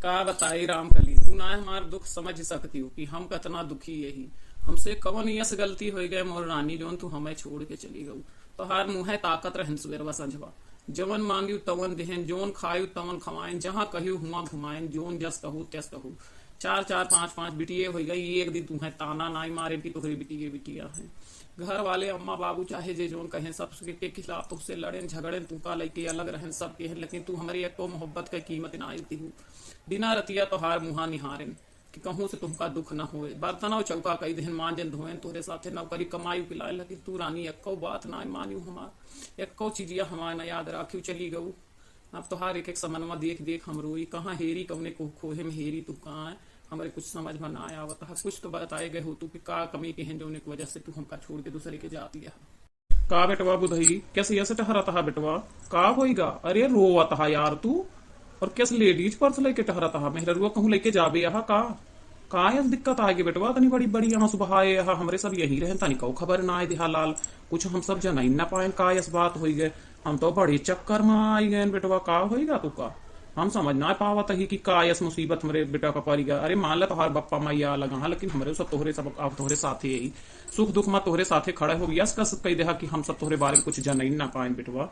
का बताई राम कली, तू ना हमार दुख समझ सकती हो कि हम कितना दुखी यही। हमसे कवन यस गलती हो गए मोर रानी, जोन तू हमें छोड़ के चली गऊ। तोहार मुँह ताकत रहन सुबेरवा संझवा, जवन मांग्यू तवन देहन, जोन खायू तवन खवाइन, जहाँ कहियो हुआ घुमाइन, जोन जस कहू त्यस कहू। चार चार पांच पांच बिटिये हो गई, एक दिन तुम्हें ताना नाई मारे की तोहरी बिटिये बिटिया है। घर वाले अम्मा बाबू चाहे जे जोन कहें, सब के खिलाफ तुझसे लड़े झगड़े, तू का लेके अलग रहन सब के हैं, लेकिन तू हमारी एक तो मोहब्बत की कीमत ना आती हूँ। बिना रतिया तोहार मुहा निहारन कि कहूँ से तुमका दुख न होए। बर्तनों चौका कई दिन मांजन धोएन, तोरे साथे नौकरी कमाई पिलाए, लेकिन तू रानी एको बात ना मानियो हमार, एको चीजिया हमार न याद राखियो चली गऊ। अब तोहार एक एक समनमा देख देख हम रोई, कहाँ हेरी कौने को खोहे में हेरी तू कहाँ है, हमारे कुछ समझ में ना आया। बता कुछ तो बताए गए हो तू कि का कमी के हैं जोने की वजह से तू हमका छोड़ के दूसरे के जा दिया। का बेटवा बुधई कैसे ऐसे टहरा था बेटवा, का होईगा? अरे रोवा था यार तू, और कैसे लेडीज पर्स लेके टहरा था? मेहरुआ कहूँ लेके जाबे यहाँ का यस दिक्कत आएगी बेटवा? तनी बड़ी बड़ी यहाँ सुबह आए यहाँ हमरे सब यही रहे, तनी कौ खबर ना आए दिहा लाल, कुछ हम सब जना ना पाए का यस बात हो गए। हम तो बड़ी चक्कर में आई गए बेटवा, का होईगा तू का? हम समझ ना पावत ही कि का यस मुसीबत हमारे बेटा का पड़ी गया। अरे मान ला तोहार बप्पा मैया लगा, लेकिन हमारे सब तोहरे सब आप तोहरे साथे यही सुख दुख में तोहरे साथे खड़े हो, यस कस कही देहा कि हम सब तोहरे बारे में कुछ जान ना पाए बेटवा।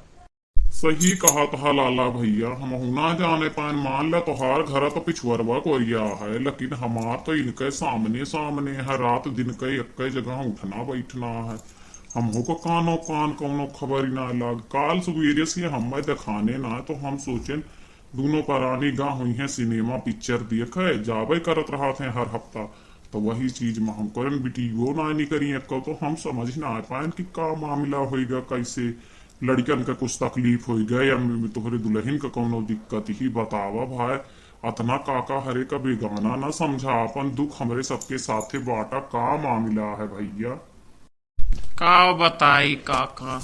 सही कहा था लाला भैया, हम ना जाने पाए। मान ला तोहार घर तो पिछुअरवा कोरिया है, लेकिन हमार तो इनके सामने सामने है, रात दिन के एक जगह उठना बैठना है। हमको को कानो कान कौनो खबर ही ना लग। काल सवेरे से हमें दिखाने ना, तो हम सोचे दोनों परानी गाँव हुई है सिनेमा पिक्चर देखे जावे करत रहा थे हर हफ्ता, तो वही चीज में हम करन वीडियो ना नहीं करी एक, तो हम समझ ना आ पाए कि का मामला होगा, कैसे लड़कन का कुछ तकलीफ हो गए या तोहरे दुल्हन का कोनो दिक्कत ही बतावा भाई। अतना काका हरे का बेगाना ना समझा, अपन दुख हमरे सबके साथे बाटा, का मामला है भैया? का बताई काका,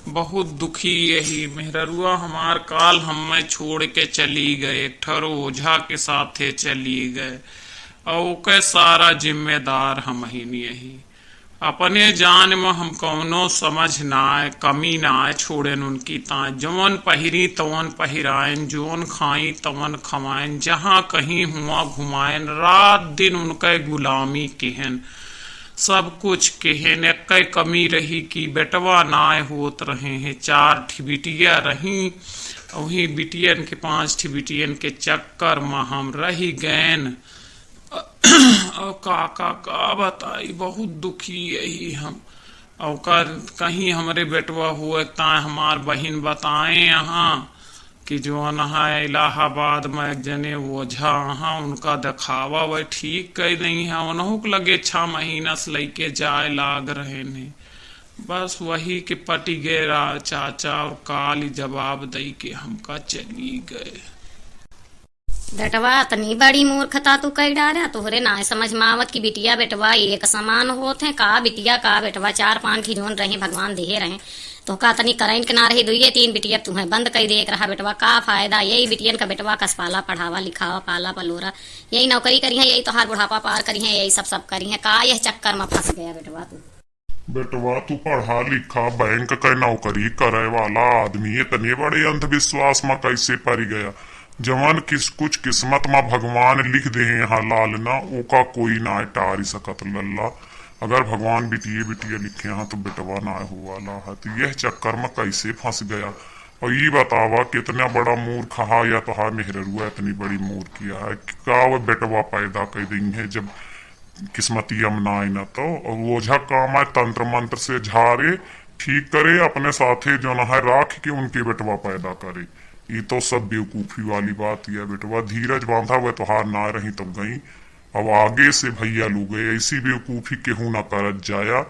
बहुत दुखी यही। मेहरुआ हमार काल हमें छोड़ के चली गए, ठरो ओझा के साथे चली गए, और के सारा जिम्मेदार हम ही यही। अपने जान में हम कौनो समझ ना आए, कमी ना आए छोड़ेन उनकी ता, जवन पहिरी तवन पहिरायन, जोन खाई तवन खवायन, जहाँ कहीं हुआ घुमायन, रात दिन उनके गुलामी केहन, सब कुछ केहन। एक कमी रही कि बेटवा नाय होत रहे हैं, 4 ठी बिटिया रही, वही बिटियन के 5 ठी बिटियन के चक्कर में हम रही गैन। और काका का बताई, बहुत दुखी यही हम। और कहीं हमारे बेटवा हुए ताए हमार बहन बताए यहाँ कि जो नहा इलाहाबाद में एक जने ओझा हाँ उनका दिखावा वह ठीक कह नहीं है, उन्हों को लगे 6 महीना से लेके जाए लाग रहे ने। बस वही के पटी गए चाचा, और काली जवाब दई के हमका चली गए। बेटवा तनी बड़ी मूर्खता तू कई डारा, तोहरे ना समझ मावत की बिटिया बेटवा एक समान होते हैं। का बिटिया का बेटवा 4-5 की जोन रहे भगवान दे रहे, तो का तनी कराइन के ना रही 2-3 बिटिया तुम्हें बंद कर देख रहा बेटवा, का फायदा? यही बिटियन का बेटवा कसपाला पढ़ावा लिखावा पाला पलोरा, यही नौकरी करी है, यही तोहार बुढ़ापा पार करी है, यही सब करी है। का यह चक्कर में फंस गया बेटवा तू? बेटवा तू पढ़ा लिखा बैंक का नौकरी करे वाला आदमी, इतने बड़े अंधविश्वास में कैसे पड़ गया? जवान कुछ किस्मत में भगवान लिख दे यहाँ लाल ना, ओका कोई ना टारी सकत लल्ला। अगर भगवान बिटिये बिटिये लिखे हैं तो बेटवा ना हुआ ला है, तो यह चक्कर में कैसे फंस गया? और ये बतावा कितना बड़ा मूर्ख हा, या तो हा मेहरुआ इतनी बड़ी मूर्ख किया है का वो बेटवा पैदा कर दी है जब किस्मती ना आई ना, तो ओझा काम है तंत्र मंत्र से झारे ठीक करे, अपने साथे जो ना है राख के उनके बेटवा पैदा करे। ये तो सब बेवकूफी वाली बात है बेटवा, धीरज बांधा हुआ तो हार ना रही तब गई। अब आगे से भैया लोग ऐसी बेवकूफी केहू ना करत जाया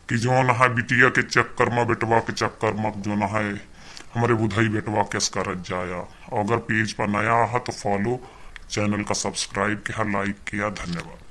कि जो ना है बिटिया के चक्कर में बेटवा के चक्कर में जो ना है हमारे बुधई बेटवा कैस करत जाया। अगर पेज पर नया है तो फॉलो, चैनल का सब्सक्राइब किया, लाइक किया, धन्यवाद।